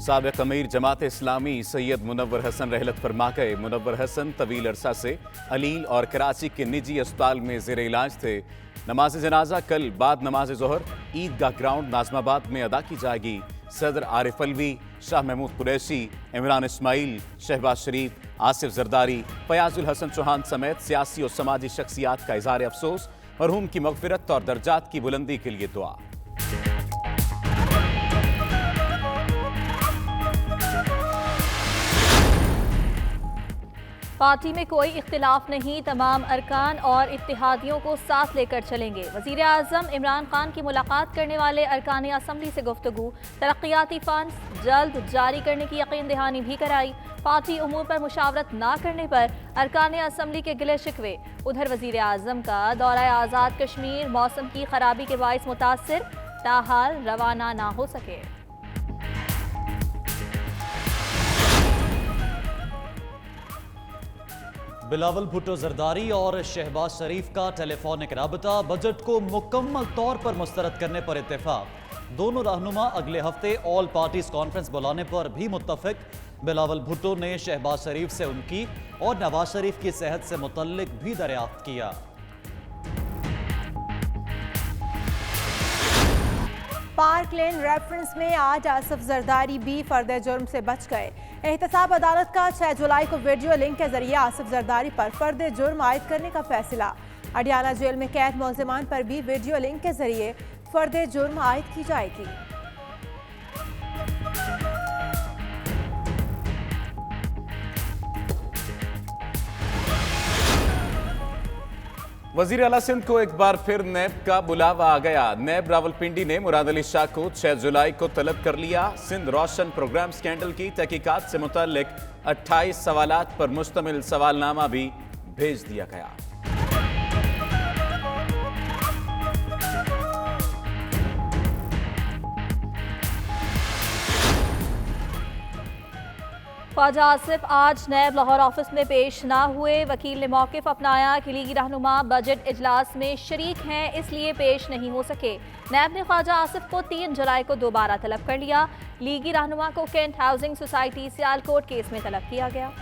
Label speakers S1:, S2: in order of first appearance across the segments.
S1: साबिक़ अमीर जमात इस्लामी सैयद मुनव्वर हसन रहलत फरमा गए। मुनव्वर हसन तवील अरसा से अलील और कराची के निजी अस्पताल में ज़ेर इलाज थे। नमाज जनाजा कल बाद नमाज ज़ोहर ईदगाह ग्राउंड नाज़माबाद में अदा की जाएगी। सदर आरिफ अलवी, शाह महमूद कुरैशी, इमरान इस्माइल, शहबाज शरीफ, आसिफ जरदारी, फयाजुल हसन चौहान समेत सियासी और समाजी शख्सियात का इज़हार अफसोस, मरहूम की मग़फ़िरत और दर्जात की बुलंदी के लिए दुआ।
S2: पार्टी में कोई इख्तिलाफ नहीं, तमाम अरकान और इत्तेहादियों को साथ लेकर चलेंगे। वज़ीर आज़म इमरान खान की मुलाकात करने वाले अरकान असम्बली से गुफ्तगू। तरक्याती फंड जल्द जारी करने की यकीन दहानी भी कराई। पार्टी उमूर पर मुशावरत ना करने पर अरकान असम्बली के गिले शिकवे। उधर वज़ीर आज़म का दौरा आज़ाद कश्मीर मौसम की खराबी के बाइस मुतासिर, ताहाल रवाना ना हो सके।
S3: बिलावल भुट्टो जरदारी और शहबाज शरीफ का टेलीफोनिक राबता, बजट को मुकम्मल तौर पर मुस्तरद करने पर इत्तेफाक। दोनों रहनुमा अगले हफ्ते ऑल पार्टीज कॉन्फ्रेंस बुलाने पर भी मुत्तफिक। बिलावल भुट्टो ने शहबाज शरीफ से उनकी और नवाज शरीफ की सेहत से मुतल्लिक भी दरियाफ्त किया।
S4: पार्क लेन रेफरेंस में आज आसिफ जरदारी भी फर्द जुर्म से बच गए। एहतसाब अदालत का 6 जुलाई को वीडियो लिंक के जरिए आसिफ जरदारी पर फर्द जुर्म आयद करने का फैसला। अडियाला जेल में कैद मुलजिमान पर भी वीडियो लिंक के जरिए फर्द जुर्म आयद की जाएगी।
S1: वज़ीर आला सिंध को एक बार फिर नैब का बुलावा आ गया। नैब रावलपिंडी ने मुराद अली शाह को 6 जुलाई को तलब कर लिया। सिंध रोशन प्रोग्राम स्कैंडल की तहकीकात से मुतल्लिक 28 सवालात पर मुश्तमिल सवालनामा भी भेज दिया गया।
S2: ख्वाजा आसिफ आज नैब लाहौर ऑफिस में पेश ना हुए। वकील ने मौक़िफ़ अपनाया कि लीगी रहनुमा बजट इजलास में शरीक हैं, इसलिए पेश नहीं हो सके। नैब ने ख्वाजा आसिफ को 3 जुलाई को दोबारा तलब कर लिया। लीगी रहनुमा को cantt housing society Sialkot case में तलब किया गया।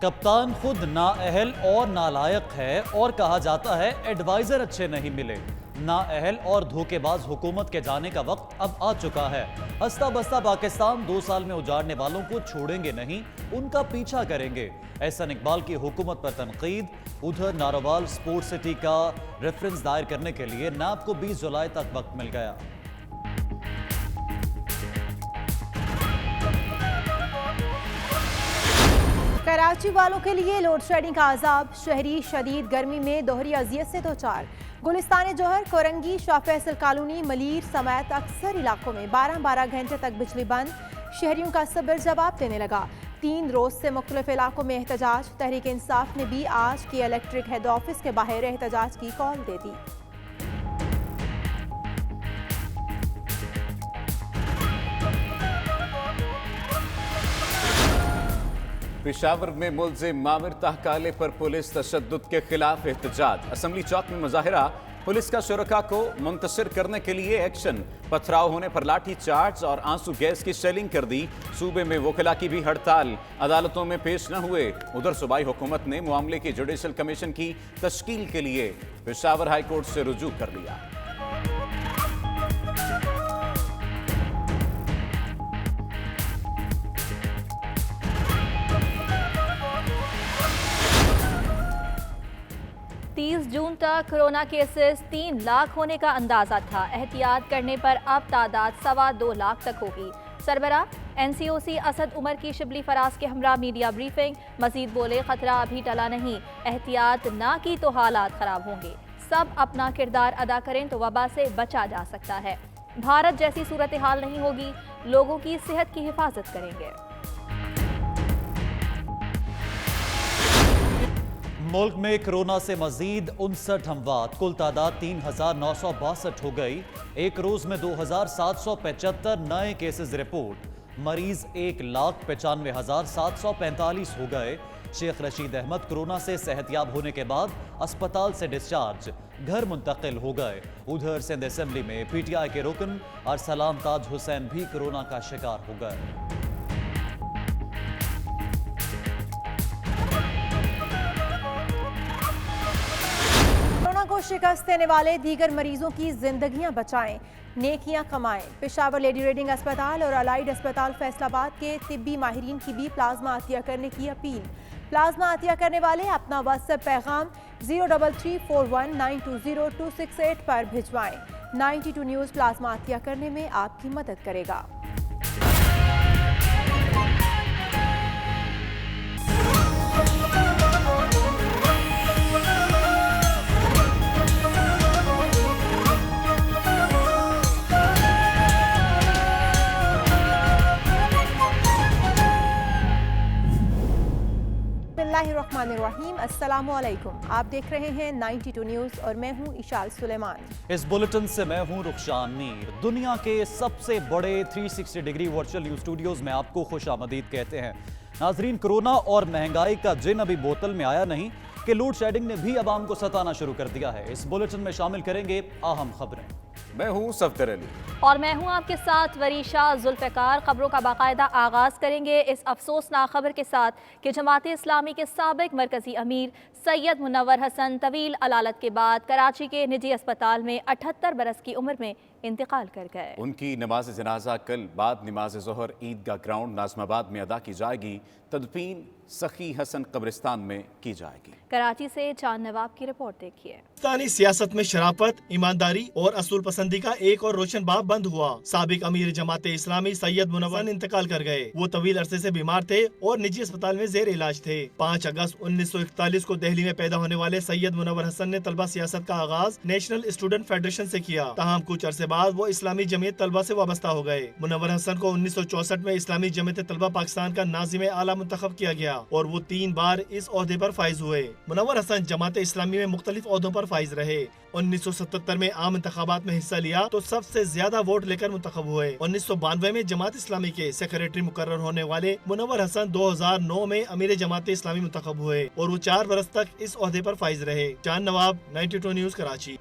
S3: कप्तान खुद नाअहल और नालायक है और कहा जाता है एडवाइजर अच्छे नहीं मिले। नाअहल और धोखेबाज हुकूमत के जाने का वक्त अब आ चुका है। हंसता बसता पाकिस्तान 2 साल में उजाड़ने वालों को छोड़ेंगे नहीं, उनका पीछा करेंगे। एहसन इकबाल की हुकूमत पर तनकीद। उधर नारोवाल स्पोर्ट सिटी का रेफरेंस दायर करने के लिए नैब को 20 जुलाई तक वक्त मिल गया।
S4: कराची वालों के लिए लोड शेडिंग का अजाब। शहरी शदीद गर्मी में दोहरी अजियत से दोचार। गुलिस्तान जोहर, कोरंगी, शाह फैसल कॉलोनी, मलीर समेत अक्सर इलाकों में 12-12 घंटे तक बिजली बंद। शहरियों का सब्र जवाब देने लगा। 3 रोज से मुख्तलिफ इलाकों में एहतजाज। तहरीक इंसाफ ने भी आज की इलेक्ट्रिक हेड ऑफिस के बाहर एहतजाज की कॉल दे दी।
S1: पेशावर में मुलजिम मामिर ताहकाले पर पुलिस तशद्दुद के खिलाफ एहतजाज। असम्बली चौक में मुजाहिरा। पुलिस का शुरका को मुंतशिर करने के लिए एक्शन। पथराव होने पर लाठी चार्ज और आंसू गैस की शेलिंग कर दी। सूबे में वकला की भी हड़ताल, अदालतों में पेश न हुए। उधर सूबाई हुकूमत ने मामले की जुडिशल कमीशन की तश्कील के लिए पेशावर हाई कोर्ट से रुजू कर लिया।
S2: जून तक कोरोना केसेस 3 लाख होने का अंदाजा था। एहतियात करने पर अब तादाद 2.25 लाख तक होगी। सरबरा NCOC असद उमर की शिबली फराज के हमरा मीडिया ब्रीफिंग। मजीद बोले, खतरा अभी टला नहीं, एहतियात ना की तो हालात खराब होंगे। सब अपना किरदार अदा करें तो वबा से बचा जा सकता है। भारत जैसी सूरत हाल नहीं होगी, लोगों की सेहत की हिफाजत करेंगे।
S3: मुल्क में कोरोना से मजीद 59 अमवात, कुल तादाद 3962 हो गई। एक रोज में 2775 नए केसेस रिपोर्ट। मरीज 1,95,745 हो गए। شیخ رشید احمد کورونا سے صحت یاب ہونے کے بعد اسپتال سے ڈسچارج گھر منتقل ہو گئے۔ ادھر سندھ اسمبلی میں پی ٹی آئی کے رکن ارسلان تاج حسین بھی کورونا کا شکار ہو گئے۔
S4: کورونا کو شکست دینے والے دیگر مریضوں کی زندگیاں بچائیں، نیکیاں کمائیں۔ پشاور لیڈی ریڈنگ اسپتال اور الائیڈ اسپتال فیصل آباد کے طبی ماہرین کی بھی پلازما عطیہ کرنے کی اپیل۔ پلازما عطیہ کرنے والے اپنا واٹس ایپ پیغام 0334192026 پر بھجوائیں۔ 92 نیوز پلازما عطیہ کرنے میں آپ کی مدد کرے گا۔ بسم اللہ الرحمن الرحیم، السلام علیکم، آپ دیکھ رہے ہیں 92 نیوز اور میں ہوں اشال سلیمان۔
S3: اس بلٹن سے میں ہوں رخشان میر۔ دنیا کے سب سے بڑے 360 ڈگری ورچوئل نیوز اسٹوڈیوز میں آپ کو خوش آمدید کہتے ہیں۔ ناظرین، کورونا اور مہنگائی کا جن ابھی بوتل میں آیا نہیں کہ لوڈ شیڈنگ نے بھی عوام کو ستانا شروع کر دیا ہے۔ اس بلٹن میں شامل کریں گے اہم خبریں۔
S1: میں ہوں صفدر علی
S2: اور میں ہوں آپ کے ساتھ وریشہ ذوالفقار۔ خبروں کا باقاعدہ آغاز کریں گے اس افسوسناک خبر کے ساتھ کہ جماعت اسلامی کے سابق مرکزی امیر سید منور حسن طویل علالت کے بعد کراچی کے نجی اسپتال میں 78 برس کی عمر میں انتقال کر گئے۔
S1: ان کی نماز جنازہ کل بعد نماز ظہر عیدگاہ گراؤنڈ ناظم آباد میں ادا کی جائے گی۔ تدفین سخی حسن قبرستان میں کی جائے گی۔
S2: کراچی سے چاند نواب کی رپورٹ دیکھیے۔
S5: پاکستانی سیاست میں شرافت، ایمانداری اور اصول پسندی کا ایک اور روشن باب بند ہوا۔ سابق امیر جماعت اسلامی سید منور انتقال کر گئے۔ وہ طویل عرصے سے بیمار تھے اور نجی اسپتال میں زیر علاج تھے۔ 5 اگست 1941 کو دہلی میں پیدا ہونے والے سید منور حسن نے طلبہ سیاست کا آغاز نیشنل اسٹوڈنٹ فیڈریشن سے کیا۔ تاہم کچھ عرصے بعد وہ اسلامی جمعیت طلبہ سے وابستہ ہو گئے۔ منور حسن کو 1964 میں اسلامی جمعیت طلبہ پاکستان کا ناظم اعلیٰ منتخب کیا گیا اور وہ 3 بار اس عہدے پر فائز ہوئے۔ منور حسن جماعت اسلامی میں مختلف عہدوں پر فائز رہے۔ 1977 میں عام انتخابات میں حصہ لیا تو سب سے زیادہ ووٹ لے کر منتخب ہوئے۔ 1992 میں جماعت اسلامی کے سیکریٹری مقرر ہونے والے منور حسن 2009 میں امیر جماعت اسلامی منتخب ہوئے اور وہ 4 برس تک اس عہدے پر فائز رہے۔ چاند نواب، 92 نیوز، کراچی۔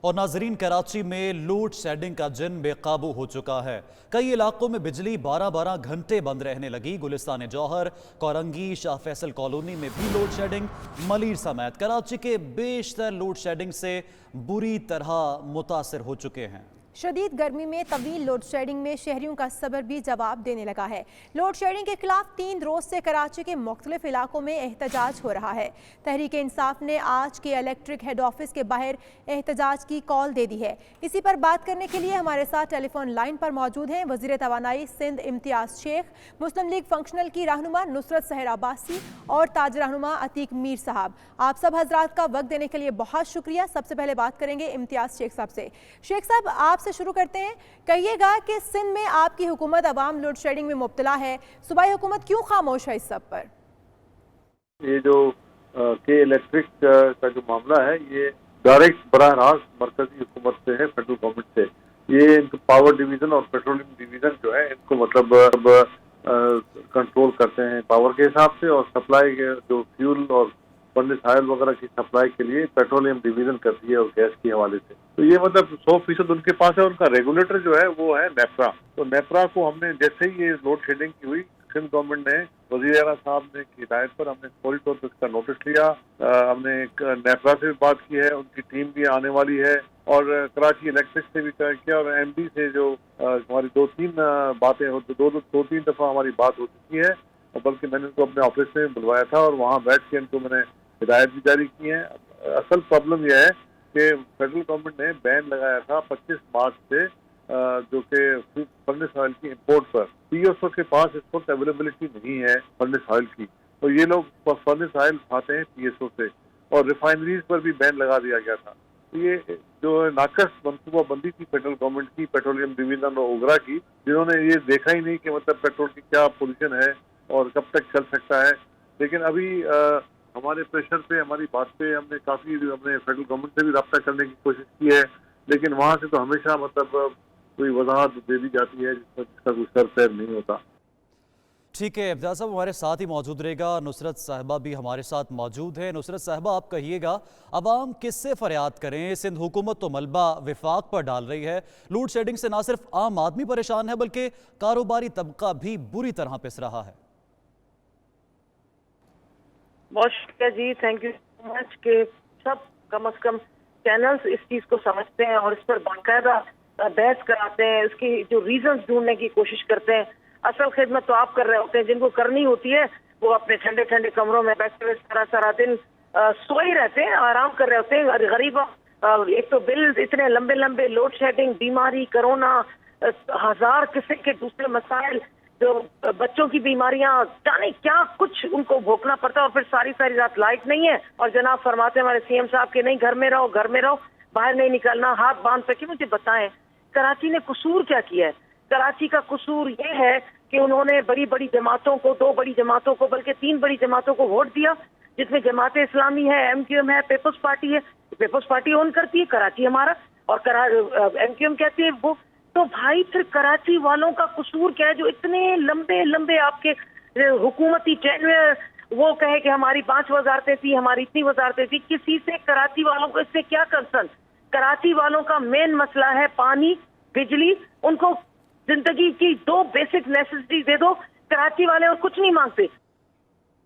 S3: اور ناظرین، کراچی میں لوڈ شیڈنگ کا جن بے قابو ہو چکا ہے۔ کئی علاقوں میں بجلی 12 گھنٹے بند رہنے لگی۔ گلستان جوہر، کورنگی، شاہ فیصل کالونی میں بھی لوڈ شیڈنگ، ملیر سمیت کراچی کے بیشتر لوڈ شیڈنگ سے بری طرح متاثر ہو چکے ہیں۔
S4: شدید گرمی میں طویل لوڈ شیڈنگ میں شہریوں کا صبر بھی جواب دینے لگا ہے۔ لوڈ شیڈنگ کے خلاف 3 روز سے کراچی کے مختلف علاقوں میں احتجاج ہو رہا ہے۔ تحریک انصاف نے آج کے الیکٹرک ہیڈ آفس کے باہر احتجاج کی کال دے دی ہے۔ اسی پر بات کرنے کے لیے ہمارے ساتھ ٹیلی فون لائن پر موجود ہیں وزیر توانائی سندھ امتیاز شیخ، مسلم لیگ فنکشنل کی رہنما نصرت سحر عباسی اور تاج رہنما عتیق میر صاحب۔ آپ سب حضرات کا وقت دینے کے لیے بہت شکریہ۔ سب سے پہلے بات کریں گے امتیاز شیخ صاحب سے۔ شیخ صاحب، آپ سے شروع کرتے ہیں، کہیے گا کہ سندھ میں آپ کی حکومت عوام لوڈ شیڈنگ میں مبتلا ہے، صوبائی حکومت کیوں خاموش ہے اس سب پر؟
S6: یہ جو کے الیکٹرک کا جو معاملہ ہے، یہ ڈائریکٹ براہ راست مرکزی حکومت سے ہے، فیڈرل گورنمنٹ سے۔ یہ ان کو پاور ڈویژن اور پیٹرولیم ڈویژن جو ہے، ان کو مطلب کنٹرول کرتے ہیں پاور کے حساب سے، اور سپلائی جو فیول اور فرنس آئل وغیرہ کی سپلائی کے لیے پیٹرولیم ڈویژن کرتی ہے اور گیس کے حوالے سے۔ تو یہ مطلب 100% ان کے پاس ہے۔ ان کا ریگولیٹر جو ہے وہ ہے نیپرا۔ تو نیپرا کو ہم نے جیسے ہی یہ لوڈ شیڈنگ کی ہوئی، سندھ گورنمنٹ نے وزیر اعلیٰ صاحب نے کی ہدایت پر ہم نے فوری طور پر اس کا نوٹس لیا۔ ہم نے نیپرا سے بھی بات کی ہے، ان کی ٹیم بھی آنے والی ہے، اور کراچی الیکٹرک سے بھی کیا، اور ایم ڈی سے جو ہماری 2-3 باتیں دو تین دفعہ ہماری بات ہو چکی ہے، اور بلکہ میں نے ان کو اپنے آفس میں بلوایا تھا اور وہاں بیٹھ کے ان کو میں نے ہدایت بھی جاری کی ہیں۔ اصل پرابلم یہ ہے کہ فیڈرل گورنمنٹ نے بین لگایا تھا 25 مارچ سے، جو کہ فرنس آئل کی امپورٹ پر۔ پی ایس او کے پاس اس وقت اویلیبلٹی نہیں ہے فرنس آئل کی، تو یہ لوگ فرنس آئل کھاتے ہیں پی ایس او سے، اور ریفائنریز پر بھی بین لگا دیا گیا تھا۔ یہ جو ناقص منصوبہ بندی تھی فیڈرل گورنمنٹ کی، پیٹرولیم ڈویژن اور اوگرا کی، جنہوں نے یہ دیکھا ہی نہیں کہ مطلب پیٹرول کی کیا پوزیشن ہے اور کب تک چل سکتا ہے۔ لیکن ابھی ہمارے پریشر پہ، ہماری بات پہ ہم نے فیڈرل گورنمنٹ سے بھی رابطہ کرنے کی کوشش کی ہے، لیکن وہاں سے تو ہمیشہ مطلب کوئی وضاحت دے دی جاتی ہے جس کا کوئی سر پیر نہیں ہوتا۔
S3: ठीक है, इब्तियाज साहब हमारे साथ ही मौजूद रहेगा। नुसरत साहिबा भी हमारे साथ मौजूद है। नुसरत साहिबा, आप कहिएगा अवाम किससे फरियाद करें? सिंध हुकूमत तो मलबा विफाक पर डाल रही है। लोड शेडिंग से ना सिर्फ आम आदमी परेशान है बल्कि कारोबारी तबका भी बुरी तरह पिस रहा है।
S7: बहुत शुक्रिया जी, थैंक यू सो मच कि सब कम से कम चैनल्स इस चीज को समझते हैं और इस पर बाकायदा बहस कराते हैं, इसकी जो रीजंस ढूंढने की कोशिश करते हैं। असल खिदमत तो आप कर रहे होते हैं, जिनको करनी होती है वो अपने ठंडे ठंडे कमरों में बैठे हुए सारा सारा दिन सोए ही रहते हैं, आराम कर रहे होते हैं। गरीब एक तो बिल इतने लंबे लंबे, लोड शेडिंग, बीमारी, कोरोना, हजार किस्म के दूसरे मसाइल, जो बच्चों की बीमारियां, जाने क्या कुछ उनको भोगना पड़ता है। और फिर सारी सारी रात लाइट नहीं है और जनाब फरमाते हैं हमारे सीएम साहब के नहीं, घर में रहो, घर में रहो, बाहर नहीं निकलना, हाथ बांध सके। मुझे बताएं कराची ने कसूर क्या किया है? कराची का कसूर ये है कि उन्होंने बड़ी बड़ी जमातों को, 2 बड़ी जमातों को, बल्कि 3 बड़ी जमातों को वोट दिया, जिसमें जमात इस्लामी है, MQM है, पीपल्स पार्टी है। पीपल्स पार्टी ओन करती है कराची हमारा, और MQM कहती है वो। तो भाई फिर कराची वालों का कसूर क्या है जो इतने लंबे लंबे आपके हुकूमती टेन्योर, वो कहे कि हमारी 5 वजारतें थी, हमारी इतनी वजारतें थी। किसी से कराची वालों को इससे क्या कंसर्न? कराची वालों का मेन मसला है पानी, बिजली। उनको जिंदगी की 2 बेसिक नेसेसिटी दे दो, कराची वाले और कुछ नहीं मांगते।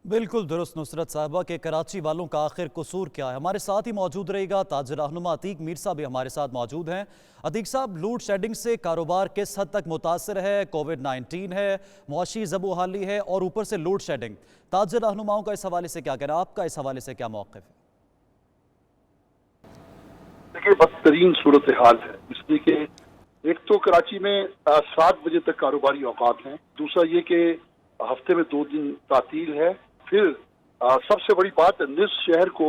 S3: बिल्कुल दुरुस्त नुसरत साहिबा के कराची वालों का आखिर कसूर क्या है? हमारे साथ ही मौजूद रहेगा ताजिर रहनुमा अतीक मीर साहब भी हमारे साथ मौजूद हैं। अतीक साहब, लोड शेडिंग से कारोबार किस हद तक मुतासर है? कोविड-19 है, मुआशी ज़बूहाली है और ऊपर से लोड शेडिंग। ताजिर रहनुमाओं का इस हवाले से क्या कहना, आपका इस हवाले से क्या मौक़िफ़ है?
S8: देखिए, बदतरीन सूरत हाल है, इसलिए कि एक तो कराची में 7 बजे तक कारोबारी औकात हैं, दूसरा ये कि हफ्ते में 2 दिन तातील है, फिर सबसे बड़ी बात, निस शहर को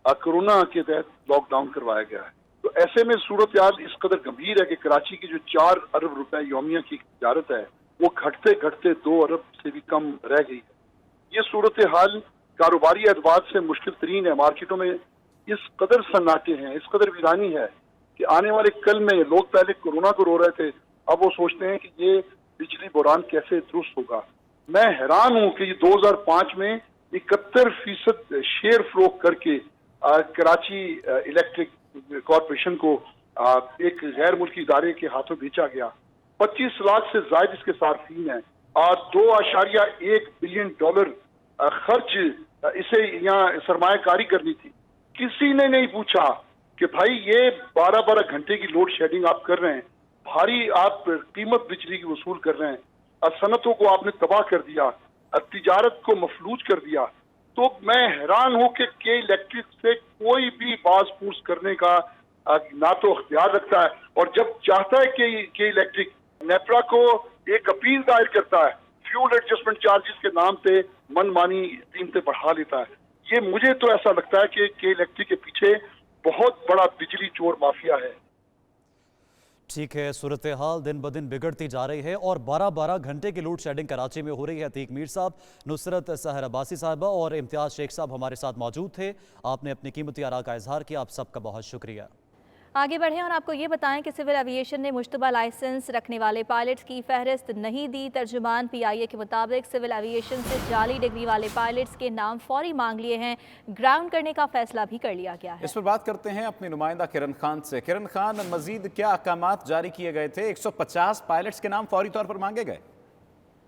S8: कोरोना के तहत लॉकडाउन करवाया गया है। तो ऐसे में सूरत हाल इस कदर गंभीर है कि कराची की जो 4 अरब रुपए यौमिया की तिजारत है वो घटते घटते 2 अरब से भी कम रह गई है। ये सूरत हाल कारोबारी एतबार से मुश्किल तरीन है। मार्केटों में इस कदर सन्नाटे हैं, इस कदर वीरानी है कि आने वाले कल में लोग पहले कोरोना को रो रहे थे, अब वो सोचते हैं कि ये बिजली बुरान कैसे दुरुस्त होगा। मैं हैरान हूं कि ये 2005 में 71% शेयर फरोख्त करके कराची इलेक्ट्रिक कॉरपोरेशन को एक गैर मुल्की इदारे के हाथों बेचा गया। 25 लाख से ज्यादा इसके सार्फिन हैं और $2.1 बिलियन खर्च इसे यहाँ सरमायाकारी करनी थी। किसी ने नहीं पूछा कि भाई ये 12-12 घंटे की लोड शेडिंग आप कर रहे हैं, भारी आप कीमत बिजली की वसूल कर रहे हैं, सनतों को आपने तबाह कर दिया, तिजारत को मफलूज कर दिया। तो मैं हैरान हूं कि के इलेक्ट्रिक से कोई भी बाज पूछ करने का ना तो अख्तियार रखता है, और जब चाहता है कि के इलेक्ट्रिक नेपरा को एक अपील दायर करता है, फ्यूल एडजस्टमेंट चार्जेस के नाम पे मनमानी कीमतें बढ़ा लेता है। ये मुझे तो ऐसा लगता है कि के इलेक्ट्रिक के पीछे बहुत बड़ा बिजली चोर माफिया है।
S3: ठीक है, सूरत हाल दिन ब दिन बिगड़ती जा रही है और 12-12 घंटे की लोड शेडिंग कराची में हो रही है। अतीक मीर साहब, नुसरत सहर अब्बासी साहिबा और इम्तियाज़ शेख साहब हमारे साथ मौजूद थे। आपने अपनी कीमती आरा का इजहार किया, आप सबका बहुत शुक्रिया।
S2: आगे बढ़ें और आपको ये बताएं कि सिविल एविएशन ने मुश्तबा लाइसेंस रखने वाले पायलट्स की फहरिस्त नहीं दी। तर्जुमान PIA के मुताबिक सिविल एविएशन से जाली डिग्री वाले पायलट्स के नाम फौरी मांग लिए हैं, ग्राउंड करने का फैसला भी कर लिया गया है।
S1: इस पर बात करते हैं अपने नुमाइंदा किरण खान से। किरण खान, मजीद क्या अहकामात जारी किए गए थे? 150 पायलट्स के नाम फौरी तौर पर मांगे गए?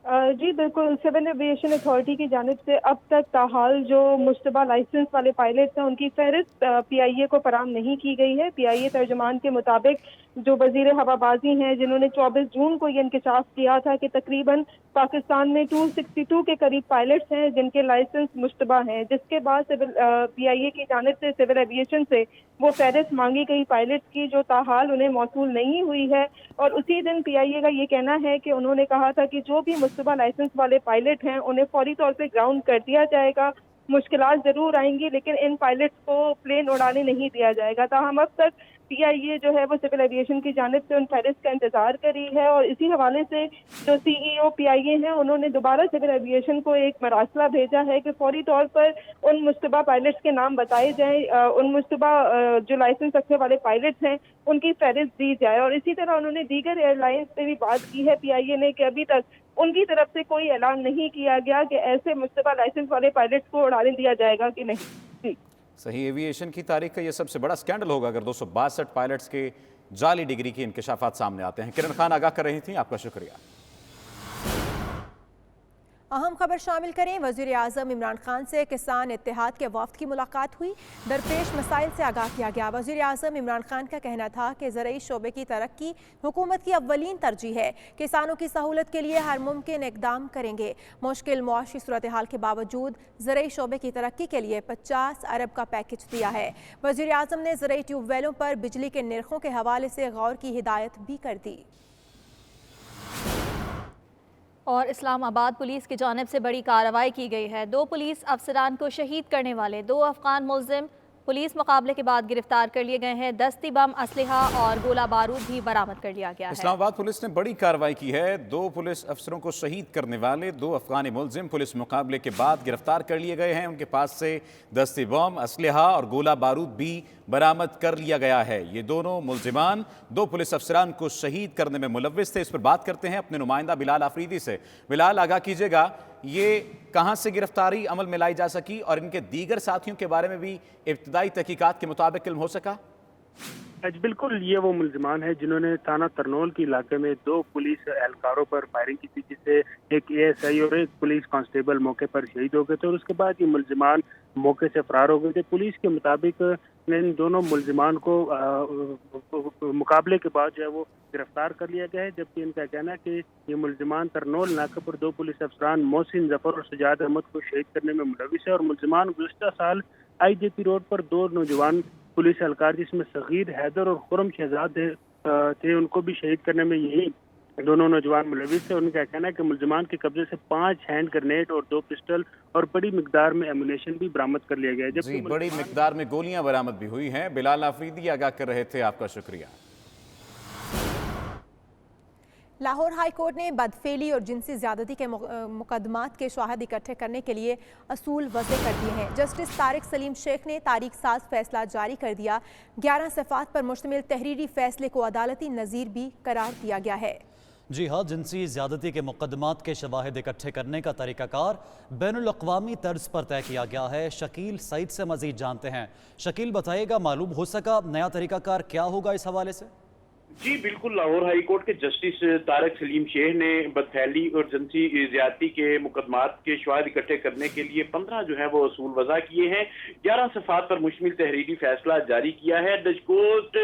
S9: जी बिल्कुल, सिविल एविएशन अथॉरिटी की जानिब से अब तक ताहाल जो मुश्तबा लाइसेंस वाले पायलट्स हैं उनकी फहरिस्त PIA को फराहम नहीं की गई है। PIA तर्जुमान के मुताबिक जो वजीर हवाबाजी हैं जिन्होंने 24 जून को ये इंकशाफ किया था कि तकरीबन पाकिस्तान में 262 के करीब पायलट्स हैं जिनके लाइसेंस मुश्तबा हैं, जिसके बाद सिविल PIA की जानिब से सिविल एविएशन से वो फहरिस्त मांगी गई पायलट्स की जो ताहाल उन्हें मौसूल नहीं हुई है। और उसी दिन PIA का ये कहना है कि उन्होंने कहा था कि जो भी मुश्तबा लाइसेंस वाले पायलट हैं उन्हें फौरी तौर पर ग्राउंड कर दिया जाएगा। मुश्किलात जरूर आएंगी लेकिन इन पायलट्स को प्लेन उड़ाने नहीं दिया जाएगा। ताहम अब तक PIA جو ہے وہ سول ایویشن کی جانب سے ان فہرست کا انتظار کری ہے، اور اسی حوالے سے جو CEO PIA ہیں انہوں نے دوبارہ سول ایویشن کو ایک مراسلہ بھیجا ہے کہ فوری طور پر ان مشتبہ پائلٹس کے نام بتائے جائیں، ان مشتبہ جو لائسنس رکھنے والے پائلٹس ہیں ان کی فہرست دی جائے۔ اور اسی طرح انہوں نے دیگر ایئر لائنس سے بھی بات کی ہے PIA نے کہ ابھی تک ان کی طرف سے کوئی اعلان نہیں کیا گیا کہ ایسے مشتبہ لائسنس والے پائلٹس کو اڑانے دیا جائے گا کہ نہیں۔ جی
S1: صحیح، ایویشن کی تاریخ کا یہ سب سے بڑا سکینڈل ہوگا اگر 262 پائلٹس کے جعلی ڈگری کے انکشافات سامنے آتے ہیں۔ کرن خان آگاہ کر رہی تھیں، آپ کا شکریہ۔
S4: اہم خبر شامل کریں، وزیر اعظم عمران خان سے کسان اتحاد کے وفد کی ملاقات ہوئی، درپیش مسائل سے آگاہ کیا گیا۔ وزیر اعظم عمران خان کا کہنا تھا کہ زرعی شعبے کی ترقی حکومت کی اولین ترجیح ہے، کسانوں کی سہولت کے لیے ہر ممکن اقدام کریں گے۔ مشکل معاشی صورتحال کے باوجود زرعی شعبے کی ترقی کے لیے 50 ارب کا پیکج دیا ہے۔ وزیر اعظم نے زرعی ٹیوب ویلوں پر بجلی کے نرخوں کے حوالے سے غور کی ہدایت بھی کر دی۔
S2: اور اسلام آباد پولیس کی جانب سے بڑی کارروائی کی گئی ہے۔ 2 پولیس افسران کو شہید کرنے والے 2 افغان ملزم پولیس مقابلے کے بعد گرفتار کر لیے گئے ہیں۔ دستی بم، اسلحہ اور گولہ بارود بھی برآمد کر لیا گیا ہے۔
S1: اسلام آباد پولیس نے بڑی کارروائی کی ہے۔ 2 پولیس افسروں کو شہید کرنے والے 2 افغانی ملزم پولیس مقابلے کے بعد گرفتار کر لیے گئے ہیں۔ ان کے پاس سے دستی بم، اسلحہ اور گولہ بارود بھی برآمد کر لیا گیا ہے۔ یہ دونوں ملزمان 2 پولیس افسران کو شہید کرنے میں ملوث تھے۔ اس پر بات کرتے ہیں اپنے نمائندہ بلال آفریدی سے۔ بلال، آگاہ کیجیے گا، یہ کہاں سے گرفتاری عمل میں لائی جا سکی اور ان کے دیگر ساتھیوں کے بارے میں بھی ابتدائی تحقیقات کے مطابق علم ہو سکا؟
S10: بالکل، یہ وہ ملزمان ہیں جنہوں نے تھانہ ترنول کے علاقے میں 2 پولیس اہلکاروں پر فائرنگ کی تھی، جس سے ایک ASI اور ایک پولیس کانسٹیبل موقع پر شہید ہو گئے تھے، اور اس کے بعد یہ ملزمان موقع سے فرار ہو گئے تھے۔ پولیس کے مطابق ان دونوں ملزمان کو مقابلے کے بعد جو ہے وہ گرفتار کر لیا گیا ہے، جبکہ ان کا کہنا ہے کہ یہ ملزمان ترنول ناکے پر 2 پولیس افسران محسن ظفر اور سجاد احمد کو شہید کرنے میں ملوث ہے، اور ملزمان گزشتہ سال IJP روڈ پر 2 نوجوان پولیس اہلکار جس میں صغیر حیدر اور خرم شہزاد تھے، ان کو بھی شہید کرنے میں یہی دونوں نوجوان ملوث تھے۔ ان کا کہنا ہے کہ ملزمان کے قبضے سے 5 ہینڈ گرنیڈ اور 2 پسٹل اور بڑی مقدار میں ایمونیشن بھی برآمد کر لیا گیا ہے۔
S1: جی، بڑی مقدار میں گولیاں برآمد بھی ہوئی ہیں۔ بلال آفریدی آگاہ کر رہے تھے، آپ کا شکریہ۔
S4: لاہور ہائی کورٹ نے بدفعلی اور جنسی زیادتی کے مقدمات کے شواہد اکٹھے کرنے کے لیے اصول وضع کر دیے ہیں۔ جسٹس طارق سلیم شیخ نے تاریخ ساز فیصلہ جاری کر دیا۔ 11 صفحات پر مشتمل تحریری فیصلے کو عدالتی نظیر بھی قرار دیا گیا ہے۔
S3: جی ہاں، جنسی زیادتی کے مقدمات کے شواہد اکٹھے کرنے کا طریقہ کار بین الاقوامی طرز پر طے کیا گیا ہے۔ شکیل سعید سے مزید جانتے ہیں۔ شکیل، بتائیے گا، معلوم ہو سکا نیا طریقہ کار کیا ہوگا اس حوالے سے؟
S11: جی بالکل، لاہور ہائی کورٹ کے جسٹس طارق سلیم شیخ نے بدفعلی اور جنسی زیادتی کے مقدمات کے شواہد اکٹھے کرنے کے لیے 15 جو ہے وہ اصول وضع کیے ہیں۔ 11 صفحات پر مشتمل تحریری فیصلہ جاری کیا ہے۔ ڈچ کورٹ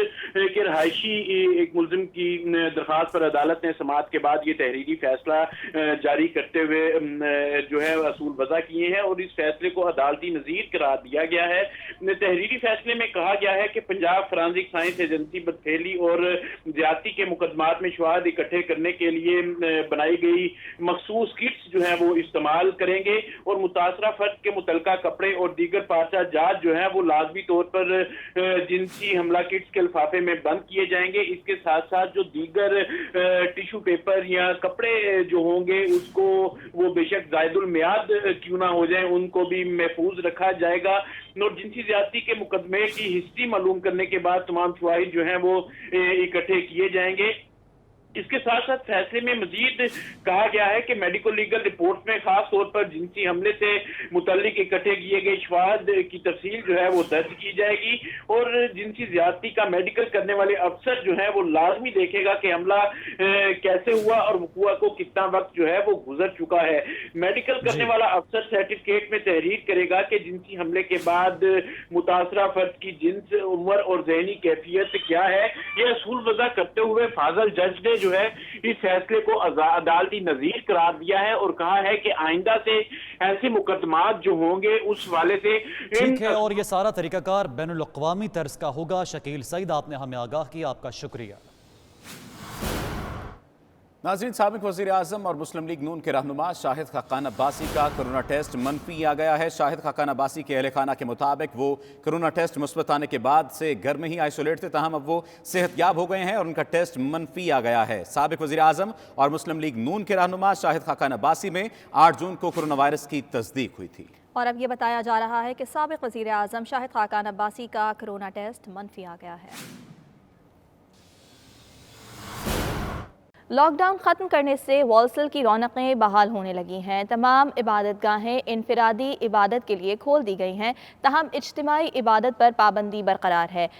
S11: کے رہائشی ایک ملزم کی درخواست پر عدالت نے سماعت کے بعد یہ تحریری فیصلہ جاری کرتے ہوئے جو ہے اصول وضع کیے ہیں، اور اس فیصلے کو عدالتی نظیر قرار دیا گیا ہے۔ تحریری فیصلے میں کہا گیا ہے کہ پنجاب فرانزک سائنس ایجنسی بدفعلی اور زیادتی کے مقدمات میں شواہد اکٹھے کرنے کے لیے بنائی گئی مخصوص کٹس جو ہیں وہ استعمال کریں گے، اور متاثرہ فرد کے متعلقہ کپڑے اور دیگر پارچہ جات جو ہیں وہ لازمی طور پر جنسی حملہ کٹس کے لفافے میں بند کیے جائیں گے۔ اس کے ساتھ ساتھ جو دیگر ٹیشو پیپر یا کپڑے جو ہوں گے اس کو وہ بے شک زائد المیعاد کیوں نہ ہو جائیں، ان کو بھی محفوظ رکھا جائے گا۔ اور جنسی زیادتی کے مقدمے کی ہسٹری معلوم کرنے کے بعد تمام شواہد جو ہیں وہ اکٹھے کیے جائیں گے۔ اس کے ساتھ ساتھ فیصلے میں مزید کہا گیا ہے کہ میڈیکل لیگل رپورٹ میں خاص طور پر جنسی حملے سے متعلق اکٹھے کیے گئے شواہد کی تفصیل جو ہے وہ درج کی جائے گی، اور جنسی زیادتی کا میڈیکل کرنے والے افسر جو ہے وہ لازمی دیکھے گا کہ حملہ کیسے ہوا اور وقوع کو کتنا وقت جو ہے وہ گزر چکا ہے۔ میڈیکل کرنے والا افسر سرٹیفکیٹ میں تحریر کرے گا کہ جنسی حملے کے بعد متاثرہ فرد کی جنس، عمر اور ذہنی کیفیت کیا ہے۔ یہ اصول وضع کرتے ہوئے فاضل جج نے جو ہے اس فیصلے کو عدالتی نظیر قرار دیا ہے، اور کہا ہے کہ آئندہ سے ایسے مقدمات جو ہوں گے اس والے سے
S3: ٹھیک ہے، اور یہ سارا طریقہ کار بین الاقوامی طرز کا ہوگا۔ شکیل سعید، آپ نے ہمیں آگاہ کیا، آپ کا شکریہ۔
S1: नाज़रीन, साबिक वज़ीर आज़म और मुस्लिम लीग नून के रहनुमा शाहिद खाकान अब्बासी का कोरोना टेस्ट मनफी आ गया है। शाहिद खाकान अब्बासी के अहल खाना के मुताबिक वो कोरोना टेस्ट मुस्बत आने के बाद से घर में ही आइसोलेट थे, ताहम अब वो सेहतयाब हो गए हैं और उनका टेस्ट मनफी आ गया है। साबिक वज़ीर आज़म और मुस्लिम लीग नून के रहनुमा शाहिद खाकान अब्बासी में 8 जून को कोरोना वायरस की तस्दीक हुई थी।
S2: और अब ये बताया जा रहा है कि साबिक वज़ीर आज़म शाहिद खाकान अब्बासी का कोरोना टेस्ट मनफी आ गया है। लॉकडाउन ख़त्म करने से वॉल्सल की रौनकें बहाल होने लगी हैं। तमाम इबादतगाहें इनफरादी इबादत के लिए खोल दी गई हैं, ताहम इज्तिमाई इबादत पर पाबंदी बरकरार है।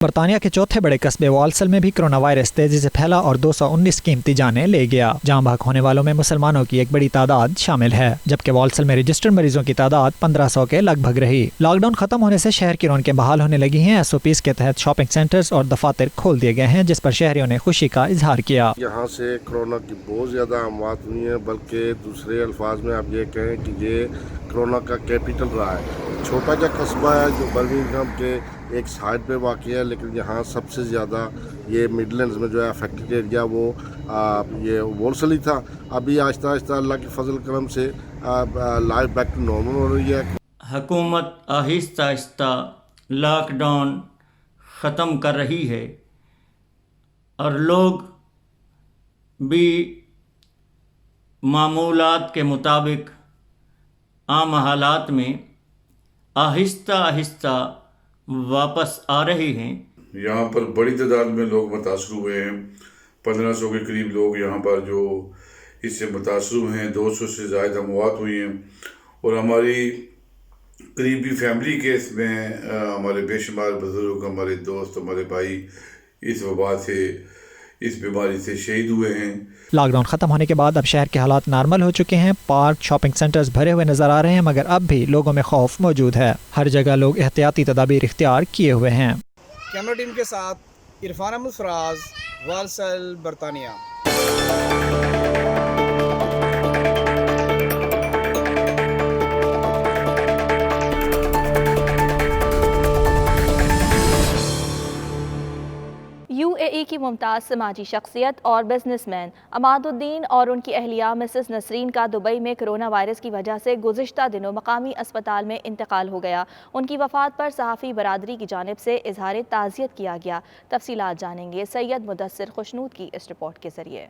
S12: बरतानिया के चौथे बड़े कस्बे वाल्सल में भी कोरोना वायरस तेजी से फैला और 219 कीमती जानें ले गया। जान बहक होने वालों में मुसलमानों की एक बड़ी तादाद शामिल है, जबकि वाल्सल में रजिस्टर्ड मरीजों की तादाद 1500 के लगभग रही। लॉकडाउन खत्म होने से शहर की रौनकें बहाल होने लगी हैं। SOPs के तहत शॉपिंग सेंटर्स और दफातर खोल दिए गए हैं, जिस पर शहरियों ने खुशी का इजहार किया।
S13: यहाँ से कोरोना की बहुत ज़्यादा अमवात हुई है, बल्कि दूसरे अल्फाज में आप ये कहें कि ये कोरोना का कैपिटल रहा है। छोटा सा कस्बा है जो बर्मिंघम के एक साइड पे वाक़ है, लेकिन यहाँ सबसे ज़्यादा ये मिडलैंड्स में जो है अफेक्टेड एरिया वो ये वाल्सल ही था। अभी आहिस्ता आहिस्ता अल्लाह के फजल करम से लाइफ बैक टू नॉर्मल हो रही है।
S14: हुकूमत आहिस्ता आहिस्ता लॉकडाउन ख़त्म कर रही है और लोग भी मामूलात के मुताबिक आम हालात में आहिस्ता आहिस्ता वापस आ रहे हैं।
S15: यहाँ पर बड़ी तादाद में लोग मुतासर हुए हैं। 1500 के करीब लोग यहाँ पर जो इससे मुतासर हुए हैं, 200 से ज़्यादा अमवात हुई हैं और हमारी करीबी फैमिली केस में हमारे बेशुमार बुजुर्ग, हमारे दोस्त, हमारे भाई इस वबा से, इस बीमारी से शहीद हुए हैं।
S12: लॉकडाउन खत्म होने के बाद अब शहर के हालात नॉर्मल हो चुके हैं। पार्क, शॉपिंग सेंटर्स भरे हुए नजर आ रहे हैं, मगर अब भी लोगों में खौफ मौजूद है। हर जगह लोग एहतियाती तदाबीर इख्तियार किए हुए हैं।
S16: कैमरा टीम के साथ इरफान अहमद फराज, वाल्सल, बरतानिया।
S2: UAE की मुमताज़ समाजी शख्सियत और बिजनेसमैन अमादुद्दीन और उनकी अहलिया मिसेस नसरीन का दुबई में कोरोना वायरस की वजह से गुज़िश्ता दिनों मकामी अस्पताल में इंतकाल हो गया। उनकी वफ़ात पर सहाफ़ी बरादरी की जानिब से इजहार ताज़ियत किया गया। तफसीलात जानेंगे सैयद मुदस्सिर खुशनूद की इस रिपोर्ट के ज़रिए।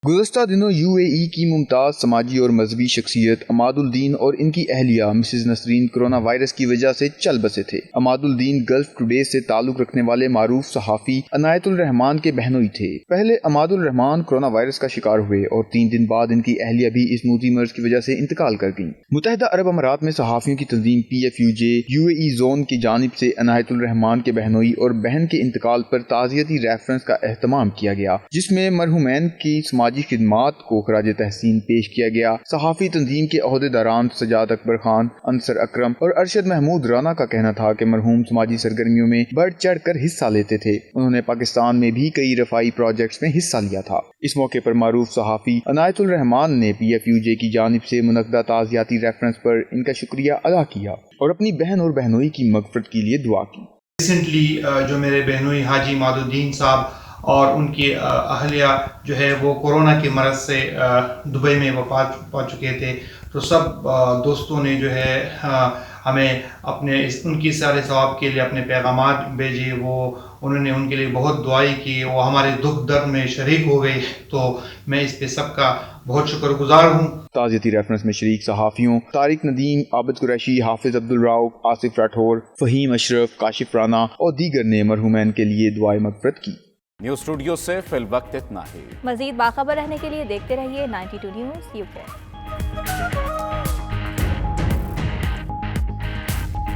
S17: गुज़श्ता दिनों UAE की मुमताज़ समाजी और मजहबी शख्सियत अमादुद्दीन और इनकी अहलिया मिसेस नसरीन कोरोना वायरस की वजह से चल बसे थे। अमादुद्दीन गल्फ टुडे से ताल्लुक रखने वाले मारूफ सहाफ़ी अनायतुल रहमान के बहनोई थे। पहले अमादुल रहमान कोरोना वायरस का शिकार हुए और 3 दिन बाद इनकी अहलिया भी इस मोती मर्ज की वजह से इंतकाल कर गईं। मुत्तहिदा अरब अमारात में सहाफ़ियों की तंजीम PFUJ UAE जोन की जानिब से अनायतुल रहमान के बहनोई और बहन के इंतकाल पर ताज़ियती रेफरेंस का एहतमाम किया गया, जिसमें मरहुमैन की समाजी खिदमात को खराज तहसीन पेश किया गया। सहाफ़ी तंजीम के अहदेदारान सजाद अकबर खान, अंसर अकरम और अरशद महमूद राना का कहना था कि मरहूम समाजी सरगर्मियों में बढ़ चढ़ कर हिस्सा लेते थे। उन्होंने पाकिस्तान में भी कई रफ़ाई प्रोजेक्ट्स में हिस्सा लिया था। इस मौके पर मारूफ सहाफ़ी अनायतुल रहमान ने PFUJ की जानिब से मुनक़दा ताज़ियाती रेफरेंस पर इनका शुक्रिया अदा किया और अपनी बहन और बहनोई की मग़फ़िरत के लिए दुआ की।
S18: रिसेंटली जो मेरे बहनोई हाजी मादुद्दीन साहब और उनकी अहलिया जो है वो कोरोना के मरज़ से दुबई में वफ़ात पा चुके थे, तो सब दोस्तों ने जो है हमें अपने उनकी सारे सवाब के लिए अपने पैगामात भेजे। वो उन्होंने उनके लिए बहुत दुआई की, वो हमारे दुख दर्द में शरीक हो गए, तो मैं इस पे सबका बहुत शुक्रगुजार हूँ।
S17: ताज़ियती रेफरेंस में शरीक सहाफ़ियों तारिक नदीम, आबिद कुरैशी, हाफिज अब्दुल राउफ, आसिफ राठौर, फहीम अशरफ, काशिफ राना और दीगर ने मरहुमैन के लिए दुआए मग़फ़िरत की।
S1: न्यूज़ स्टूडियो से फिल वक्त इतना ही।
S2: मज़ीद बाखबर रहने के लिए देखते रहिए 92 न्यूज़ UK।